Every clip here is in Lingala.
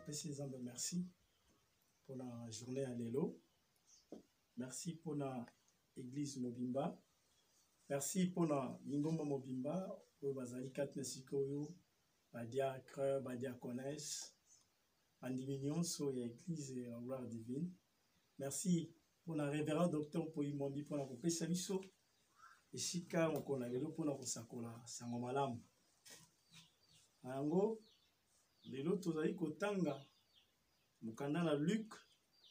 Merci pour la journée à l'élo. Merci pour l'église Mobimba. Merci pour la Lingoma Mobimba. Pour Bazali Katnesikoyo, Badiacre, Badiaconesse, en diminuant sur l'église et la gloire divine. Merci pour la révérend docteur Poïmondi pour la coupé Saliso. Et Chika, on a l'élo pour la Sakola, Sangomalam. Ango, l'élo Tozali Kotanga. Mukanda na Luc,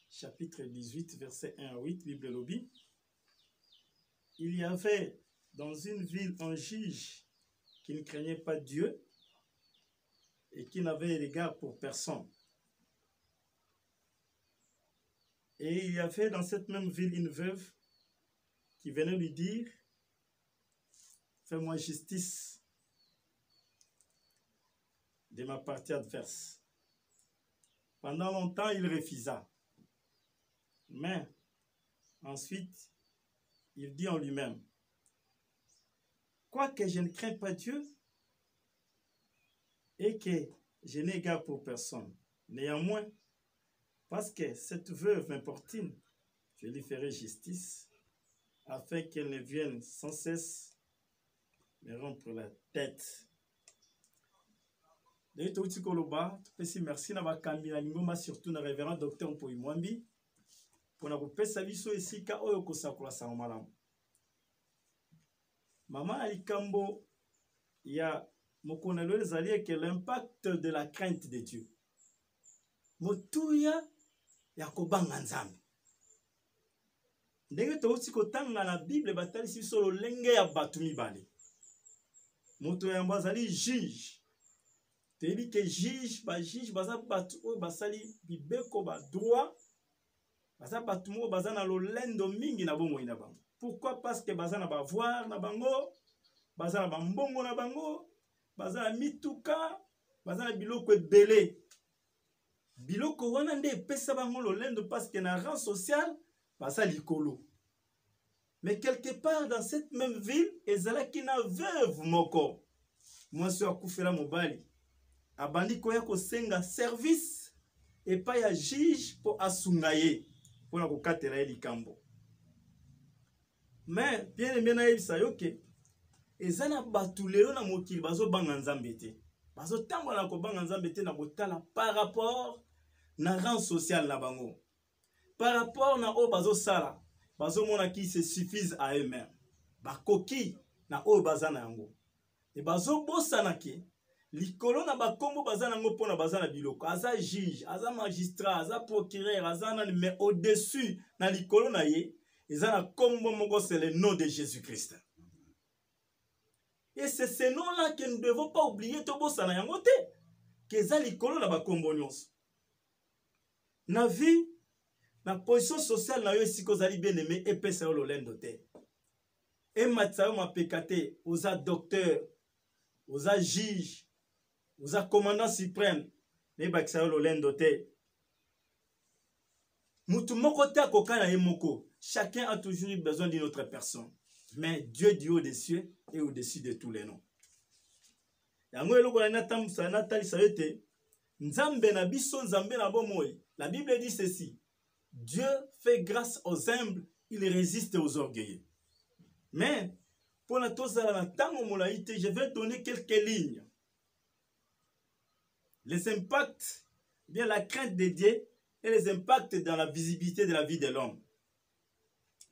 chapitre 18, verset 1 à 8, Bible Lobby. Il y avait dans une ville un juge qui ne craignait pas Dieu et qui n'avait égard pour personne. Et il y avait dans cette même ville une veuve qui venait lui dire: fais-moi justice de ma partie adverse. Pendant longtemps, il refusa. Mais ensuite, il dit en lui-même: quoique je ne crains pas Dieu et que je n'ai égard pour personne, néanmoins, parce que cette veuve m'importune, je lui ferai justice, afin qu'elle ne vienne sans cesse me rompre la tête. Merci na bakambi na lingoma surtout na révérend docteur Mpoimwambi pour na kopesa biso esika oyo kosakola sango malamu. Maman alikambo ya mokonelo ezali que l'impact de la crainte de Dieu. Motuya ya kobanga nzambe. Ndenge touti kotanga na Bible batalisi biso lolenge ya batu mibale. Moto ya mbazali juge. Tebi que juge baza batu oyo basali bibeko ba droit, baza batu mo baza na lolendo mingi na bongo ina bango. Pourquoi? Parce que baza na bavoir na bango, baza na bambongo na bango, baza na mituka, baza na biloko ebele. Biloko wana nde epesa bango lolendo parce que na rang social baza likolo. Mais quelque part dans cette même ville, ezalaki na veuve moko. Mwasi akufela mobali. Abandi koya kosenga service et pas ya juge pour asungaye pour na kokatela likambo. Mais bien aimé na yebisa yoke ezana batu lelo na mokili bazo banga nzambe te. Bazo tambola ko banga nzambe te na botala par rapport na rang social na bango. Par rapport na o bazo sala, bazo mona ki se suffisent à eux-mêmes. Bakoki na o bazana yango. Et bazo bosana ke likolo na bakombo bazana ngo pona bazana biloko, aza juge, aza magistrat, aza procureur, aza nani, mais au-dessus na likolo na ye, ezana kombo moko, c'est le nom de Jésus-Christ. Et c'est ce nom-là que nous ne devons pas oublier to bosana yango te, que za likolo na bakombo nyonso. Na vie, na position sociale na yo esiko zali bien aimé epesa yo lolendo te. E matsa yo mapekate, oza docteur, oza juge, oza commandant suprême, ne bakisa yo lolendo te. Mutu moko te akokana ye moko. Chacun a toujours eu besoin d'une autre personne. Mais Dieu du haut des cieux est au-dessus de tous les noms. Yango eloko na tamusa na talisa yo te. Nzambe na biso nzambe na bomoi. La Bible dit ceci: Dieu fait grâce aux humbles, il résiste aux orgueilleux. Mais pour la tozala na tango molaïte, je vais donner quelques lignes. Les impacts, bien la crainte de Dieu et les impacts dans la visibilité de la vie de l'homme.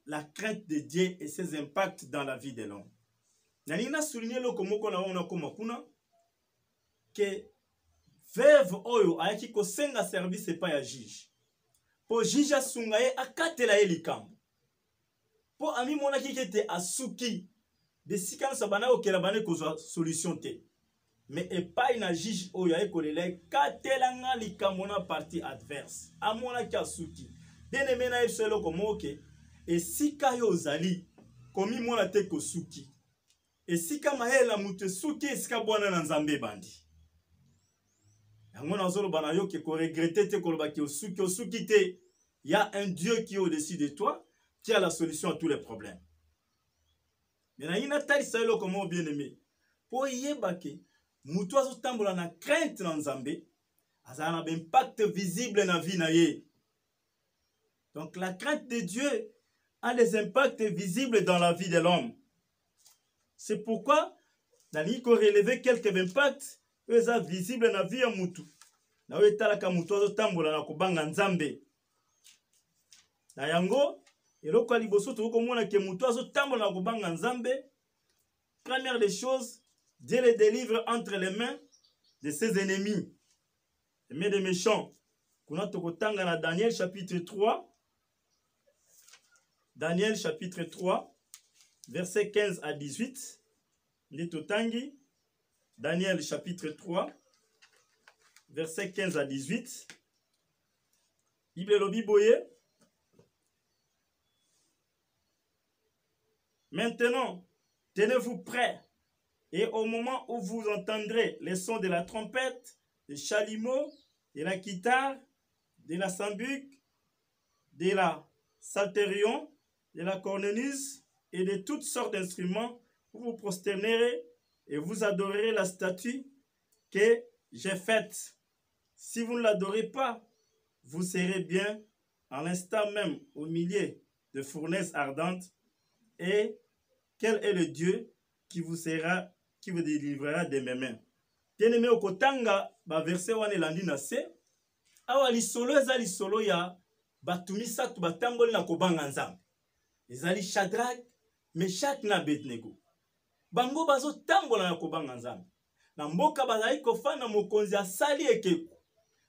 La crainte de Dieu et ses impacts dans la vie de l'homme. Nanina souligné le komoko na wana komakuna que veuve oyo ayaki ko senga service et pas ya juge. Po juge asungaye akatela elikambo. Po ami mona kikete asuki de sikana sabana okela bane kozwa solution te. Mais epai na juge oyo ayekolele katelanga likambo na partie adverse. Amona ki asuki. Bien aimé na yebselo komoke esika yo ozali komi mona te kosuki. Esika mahela mutu suki esika bwana na nzambe bandi. Yango nazolo bana yo ke ko regretter te koloba ki osuki te. Il y a un Dieu qui est au-dessus de toi, qui a la solution à tous les problèmes. Mais na ina tali sa yo komo bien aimé. Po yebake mutu azo tambola na crainte na nzambe, a un impact visible dans la vie na ye. Donc la crainte de Dieu a des impacts visibles dans la vie de l'homme. C'est pourquoi nous avons relevé quelques impacts visibles dans la vie de Moutou. Nous avons talaka Moutou azotambola na kobanga Nzambe. Na yango, eloko liboso tokomona ke Moutou azotambola na kobanga Nzambe. Première des choses, Dieu le délivre entre les mains de ses ennemis, les mains des méchants. Kuna tokotanga na Daniel chapitre 3. Daniel chapitre 3, versets 15 à 18. Nitotangi. Daniel chapitre 3, versets 15 à 18. Bible lobi boye. Maintenant, tenez-vous prêts, et au moment où vous entendrez les sons de la trompette, du chalumeau, de la guitare, de la sambuc, de la psalterion, de la cornemuse et de toutes sortes d'instruments, vous vous prosternerez et vous adorerez la statue que j'ai faite. Si vous ne l'adorez pas, vous serez bien en l'instant même au milieu de fournaises ardentes. Et quel est le Dieu qui vous délivrera de mes mains? Bien-aimé okotanga ba verset wana elandi na se. Awa lisolo eza lisolo ya batu misatu batamboli na kobanga Nzambe. Ezali Shadrach, Meshach na Abednego. Bango bazo tambola na kobanga Nzambe. Na mboka bazali kofanda mokonzi asali ekeko.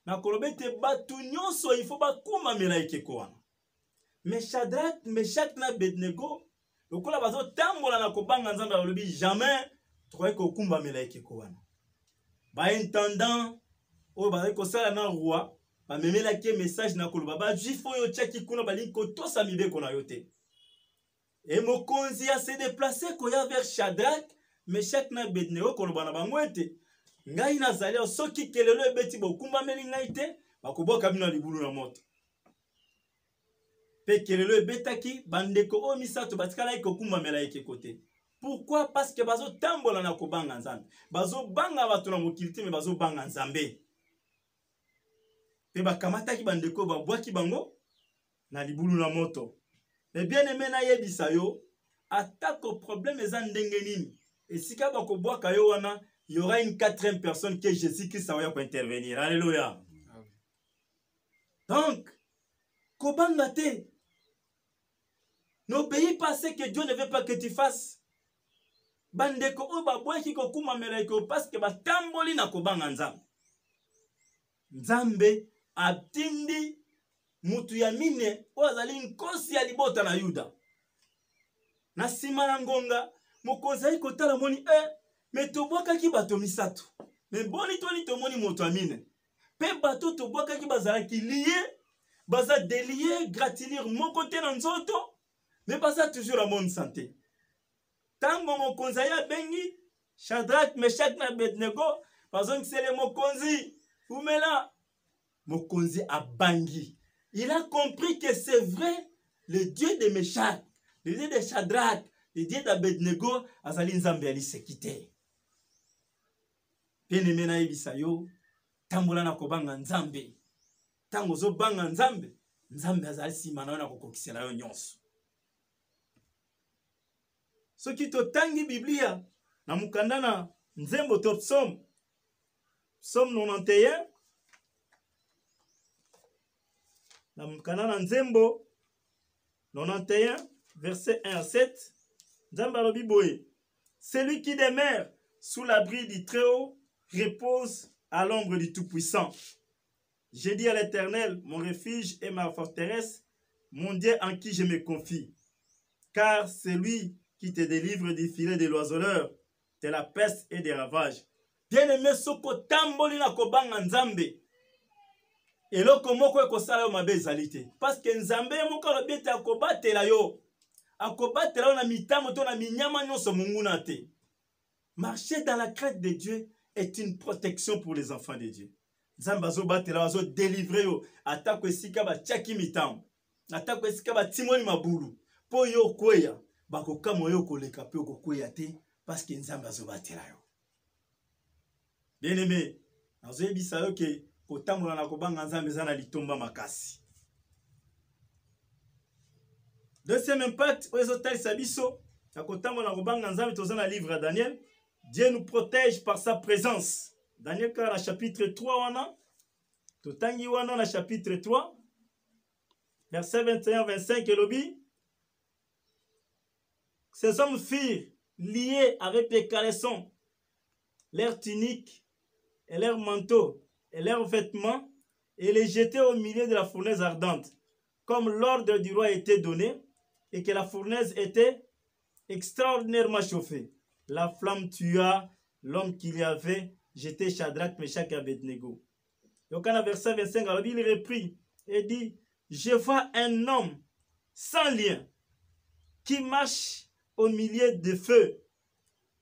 Na kolobete batu nyonso ifo bakumamela ekeko wana. Mais Shadrach, Meshach na Abednego, lokola bazo tambola na kobanga Nzambe balobi jamais troye ko kumbamela ekeko wana. Ba intendant o bazali kosala na roi, ba memela ke message na koloba ba juif oyo tchaki kuna bali ko tosa mibeko na yote. Et mokonzi a se déplacé koya vers Shadrach, Meshach na Abednego koloba na bango ete ngai nazali soki kelelo ebeti bokumbameli ngai te bakoboka bino libulu na moto. Pe kelelo ebetaki bandeko o misato batikala ikokumbamela ekeko te. Pourquoi? Parce que bazo tambola na kobanga Nzambe. Bazo banga bato na mokili te, mais bazo banga Nzambe. Pe bakamata ki bandeko babwaki bango na libulu na moto. Mais bien aimé na yebisa yo, atako problème eza ndenge nini. Et si ka bakobwaka yo wana, il y aura une quatrième personne que Jésus-Christ va intervenir. Alléluia. Donc, kobanga te. N'obéis pas ce que Dieu ne veut pas que tu fasses. Bandeko o babwaki ko kumamela eko parce que batamboli na kobanga Nzambe. Nzambe atindi mutu ya mine o azali nkosi ya libota na Yuda. Na sima na ngonga mokonzi ayi kotala moni me tobwakaki bato misato. Me boni toni tomoni moto ya mine. Pe bato tobwakaki bazalaki lié, baza délié, gratinure moko te na nzoto, mais baza toujours en bonne santé. Tango mokonzi ya bengi Shadrach, Meshach na Abednego bazongisele mokonzi umela mokonzi abangi. Il a compris que c'est vrai, le Dieu de Meshach, le Dieu de Shadrach, le Dieu d'Abednego azali Nzambe ali sekite. Bien-aimé na yebisa yo tambola na kobanga Nzambe. Tango zo banga Nzambe, Nzambe azali sima na kokokisela yo nyonso. Ce qui te tangi Biblia, na mukanda na nzembo to psaume 91, na mukanda na nzembo 91, verset 1 à 7, Nzambe alobi boye, celui qui demeure sous l'abri du Très-Haut repose à l'ombre du Tout-Puissant. J'ai dit à l'Éternel, mon refuge et ma forteresse, mon Dieu en qui je me confie. Car c'est lui qui te délivre du filet de l'oiseleur, de la peste et des ravages. Bien-aimé, soko tamboli na kobanga Nzambe. Eloko moko ekosala yo mabe ezali te. Parce que Nzambe moko alobi ete akobatela yo. Akobatela yo na mitambo to na minyama nyonso monguna te. Marcher dans la crainte de Dieu est une protection pour les enfants de Dieu. Nzambe azobatela azo délivrer yo. Atako esika ba tiaki mitambo. Atako esika ba timoni mabulu. Po yo kweya. Bakoka moyo koleka pe okokweya te parce que Nzambe azobatela yo. Bien-aimé, azoyebisa yo ke kotambola na kobanga nzambe eza na litomba makasi. Deuxième impact oyo ezotalisa biso na kotambola na kobanga nzambe toza na livre ya Daniel. Dieu nous protège par sa présence. Daniel kaka na chapitre 3 wana totangi wana na chapitre 3 verset 21-25 elobi: ces hommes firent liés avec des caleçons leurs tuniques et leurs manteaux et leurs vêtements et les jetaient au milieu de la fournaise ardente, comme l'ordre du roi était donné, et que la fournaise était extraordinairement chauffée. La flamme tua l'homme qu'il y avait jeté Shadrach, Meshach et Abednego. Donc, à verset 25, alors il reprit et dit: je vois un homme sans lien qui marche au milieu de feu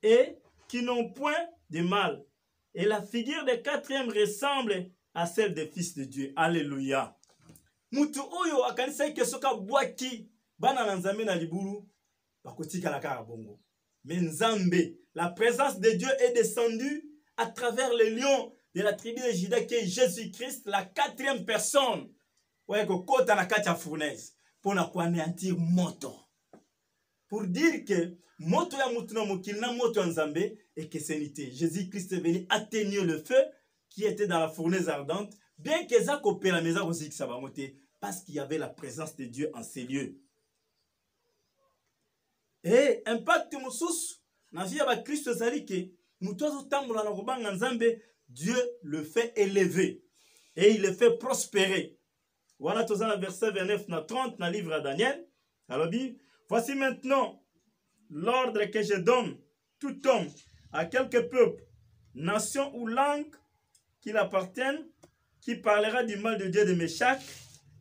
et qui n'ont point de mal. Et la figure du quatrième ressemble à celle des fils de Dieu. Alléluia. Mutu oyo akanisa ke soka bwaki bana na nzambe na libulu bakotika la kaka bongo. Mais Nzambe, la présence de Dieu est descendue à travers le lion de la tribu de Juda qui est Jésus-Christ, la quatrième personne. Ouais, kota na kati ya fournaise pour na anéantir moto. Pour dire que moto ya mutu na mokili na moto ya Nzambe et que c'est nité. Jésus-Christ est venu atténuer le feu qui était dans la fournaise ardente, bien que ça copie la maison aussi que ça va monter, parce qu'il y avait la présence de Dieu en ces lieux. Et impact mususu na vie ya Christ zali ke mutu azotambola na kobanga Nzambe, Dieu le fait élever et il le fait prospérer. Voilà tous dans verset 29 à 30 dans le livre de Daniel. Alors dit: voici maintenant l'ordre que je donne tout homme à quelque peuple, nation ou langue qu'il appartienne, qui parlera du mal de Dieu de Meshach,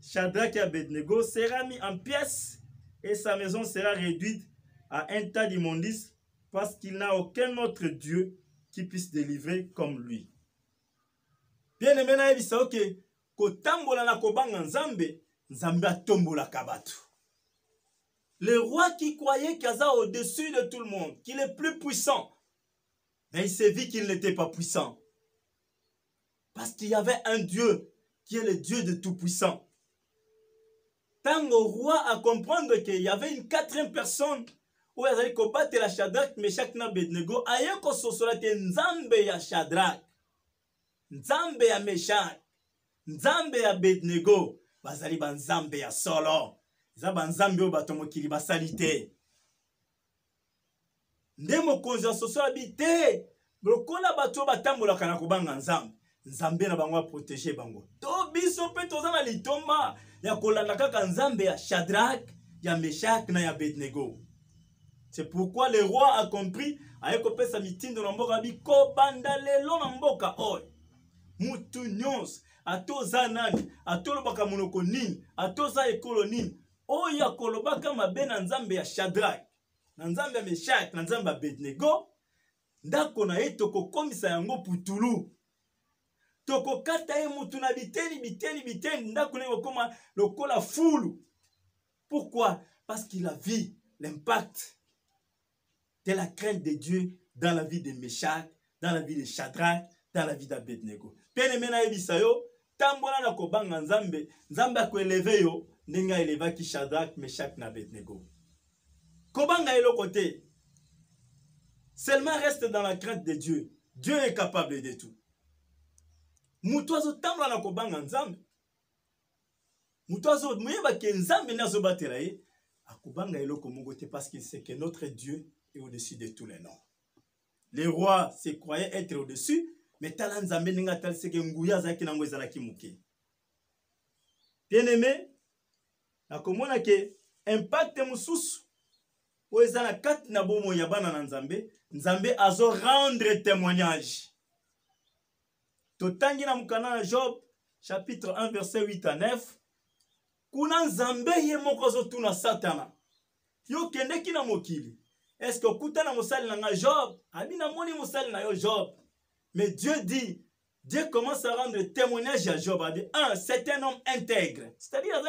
Shadrach et Abednego sera mis en pièces et sa maison sera réduite à un tas d'immondices parce qu'il n'a aucun autre Dieu qui puisse délivrer comme lui. Bien aimé na yebisa ok kotambola na kobanga Nzambe, Nzambe atombola kabatu. Le roi qui croyait qu'il est au-dessus de tout le monde, qu'il est plus puissant, mais il s'est vu qu'il n'était pas puissant. Parce qu'il y avait un Dieu qui est le Dieu de tout-puissant. Tant le roi a comprendre qu'il y avait une quatrième personne où il allait combattre la Shadrach, Meshach na Abednego, aye ko sosola te Nzambe ya Shadrach, Nzambe ya Meshach, Nzambe ya Abednego, bazali ba Nzambe ya solo. Za ba Nzambe o bato mokili basali te. Nde mokonzi ya sosola bite, lokola bato batambolaka na kobanga Nzambe. Nzambe na bango protéger bango. To biso pe toza na litomba ya kolanda kaka Nzambe ya Shadrach, ya Meshach na ya Abednego. C'est pourquoi le roi a compris ayeko pesa mitindo na mboka bi ko banda lelo na mboka oy. Mutu nyons atoza nani, atolobaka monoko nini, atoza ekolo nini, oya kolobaka mabe na Nzambe ya Shadrach, na Nzambe ya Meshach, na Nzambe ya Abednego, ndako na ye tokokomisa yango putulu. Tokokata ye mutu na biteni, ndako na ye kokoma lokola fulu. Pourquoi? Parce qu'il a vu l'impact de la crainte de Dieu dans la vie de Meshach, dans la vie de Shadrach, dans la vie d'Abednego. Bien-aimé na yebisa yo, tambola na kobanga Nzambe, Nzambe ako eleve yo, nenga elevaki Shadrach, Meshach na Abednego. Kobanga elo côté. Seulement reste dans la crainte de Dieu. Dieu est capable de tout. Mutoazo tambola na kobanga Nzambe. Mutoazo muyeba ke Nzambe nazo batela ye, akobanga elo komongo te parce qu'il sait que notre Dieu est au-dessus de tous les noms. Les rois se croyaient être au-dessus, mais talan Nzambe ninga tal seke nguya zaki nango ezalaki muke. Bien-aimé, nakomona ke impact mususu o ezala kati na bomo ya bana na Nzambe, Nzambe azo rendre témoignage. Totangi na mukana na Job chapitre 1 verset 8 à 9. Kuna Nzambe ye moko zo tuna Satana. Yo kende kina mokili. Est-ce que kutana musali na Job? Abina moni musali na yo Job. Mais Dieu dit, Dieu commence à rendre témoignage à Job. Il dit, c'est un homme intègre. C'est-à-dire,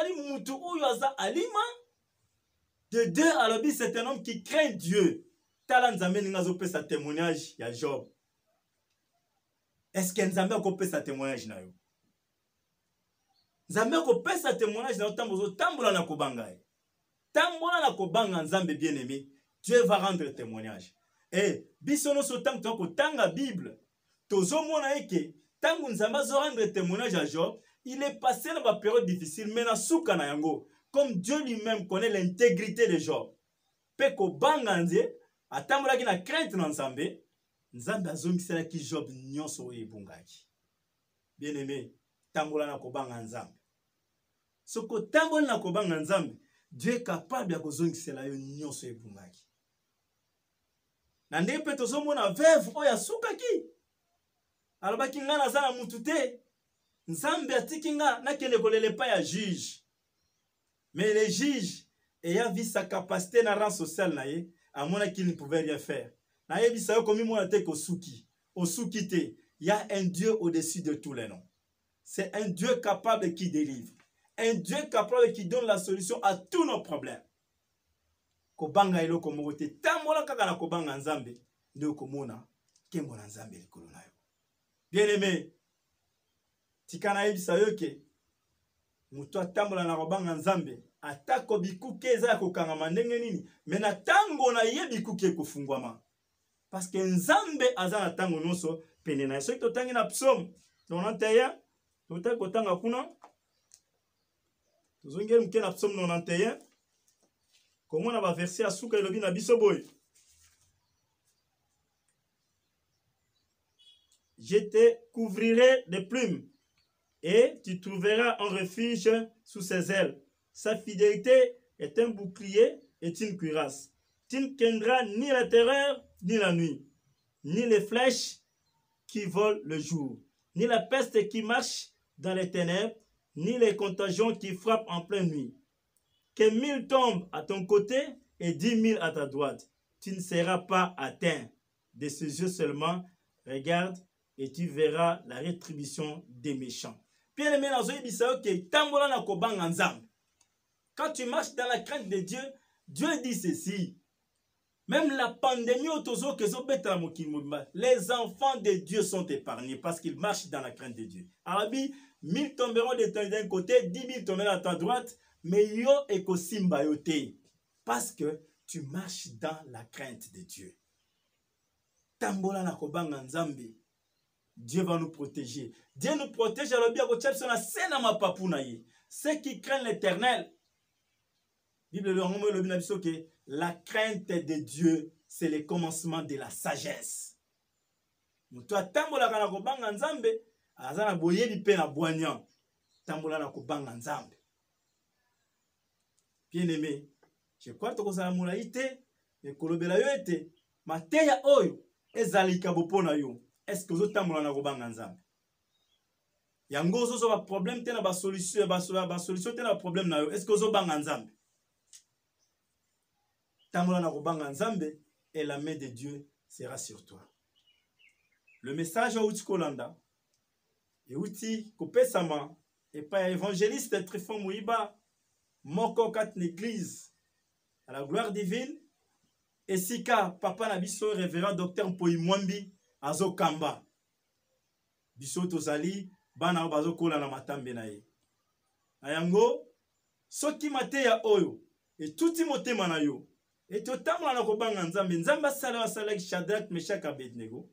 de deux, alors c'est un homme qui craint Dieu. Talan Nzambe n'azo pe sa témoignage à Job. Est-ce que Nzambe a coupé sa témoignage na yo? Nzambe ko pesa témoignage na tambozo tambola na kobanga. Tambola na kobanga nzambe bien-aimé, Dieu va rendre témoignage. Et biso no so tang to ko tanga Bible. Tozo mona eke tangu nzambe zo rendre témoignage à Job, il est passé dans une période difficile mais na suka na yango. Comme Dieu lui-même connaît l'intégrité de Job. Pe ko banga nze atambola ki na crainte na nzambe, nzambe azongisela ki Job nyonso oyo ebungaki. Bien-aimé, tambola na kobanga nzambe. Soko tambola na kobanga nzambe, Dieu est capable ya kozongisela yo nyonso ebungaki. Na ndenge pe tozomona veuve oyo asukaki. Alobaki nga naza na mutu te. Nzambe atiki nga nakende kolele pa ya juge. Mais le juge ayant vu sa capacité na rang social na ye, amona qu'il ne pouvait rien faire. Na ye bisa yo komi mona te ko suki. O suki te. Il y a un Dieu au-dessus de tous les noms. C'est un Dieu capable qui délivre. Un Dieu capable qui donne la solution à tous nos problèmes. Kobanga ilo komote tambola kaka na kobanga nzambe ndio komona kembo na nzambe likolo na yo. Bien-aimé, tikana yebisa yo ke mutu atambola na kobanga nzambe atako bikuke eza kokangama ndenge nini me na tango na ye bikuke kofungwama parce que nzambe aza na tango nyonso pene na ye. Soki totangi na psaume 91 totaki kotanga kuna tozongeli moke na psaume 91 komona baverse ya suka elobi na biso boye: je te couvrirai de plumes et tu trouveras un refuge sous ses ailes. Sa fidélité est un bouclier et une cuirasse. Tu ne craindras ni la terreur ni la nuit, ni les flèches qui volent le jour, ni la peste qui marche dans les ténèbres, ni les contagions qui frappent en pleine nuit. Que 1000 tombent à ton côté et 10 000 à ta droite, tu ne seras pas atteint. De ses yeux seulement, regarde et tu verras la rétribution des méchants. Bien-aimé, quand tu marches dans la crainte de Dieu, Dieu dit ceci. Même la pandémie, les enfants de Dieu sont épargnés parce qu'ils marchent dans la crainte de Dieu. Arabi, 1000 tomberont d'un côté, 10 000 tomberont à ta droite, mais yo ekosimba yote. Parce que tu marches dans la crainte de Dieu. Tambola na kobanga nzambe. Dieu va nous protéger. Dieu nous protège à l'objet de ceux qui craignent l'Éternel. La crainte de Dieu, c'est le commencement de la sagesse. Bien-aimé, je crois que tu as moulaïté, et kolobela yoete, mateya oyo, ezalika bopona yo. Est-ce que vous avez un problème? Yango zo ba problème te na ba solution te na problème na yo. Est-ce que vous avez un nzambe? Tamola na kobanga nzambe et la main de Dieu sera sur toi. Le message au Kolanda et outi kopesama et pas évangéliste Trifon Mouiba moko kat l'église à la gloire divine et sika papa na biso révérend docteur Mpoi Mwambi azo kamba biso tozali bana bazo kola na matambe na ye ayango soki mateya oyo et tuti motema na yo et totamla na kobanga nzambe nzamba sala sala Shadrach Meshach Abednego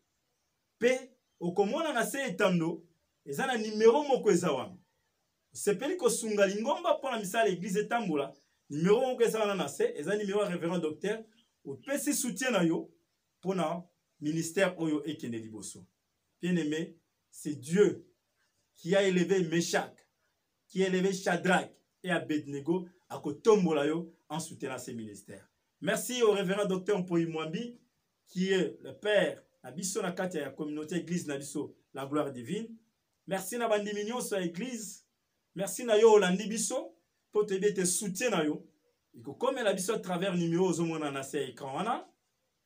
pe okomona na se etando eza na numéro moko eza wana sepeli ko sunga lingomba pona misala église etambola numéro moko eza wana na se eza numéro révérend docteur o pesi soutien na yo pona ministère oyo ekende liboso. Bien-aimé, c'est Dieu qui a élevé Meshach, qui a élevé Shadrach et Abednego à kotombola yo en soutenant ces ministères. Merci au révérend docteur Mpoi Mwambi qui est le père na biso na kati ya communauté église na biso la gloire divine. Merci na bandi mignon sur église. Merci na yo olandi biso pour te soutien na yo. Iko comme la biso à travers numéro zo mona na se écran wana.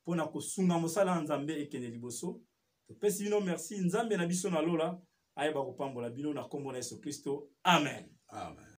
Pona ko sunga mosala nzambe ekene liboso to pesi bino merci nzambe na biso na lola ayeba kopambola bino na kombo na Yesu Kristo amen. Amen.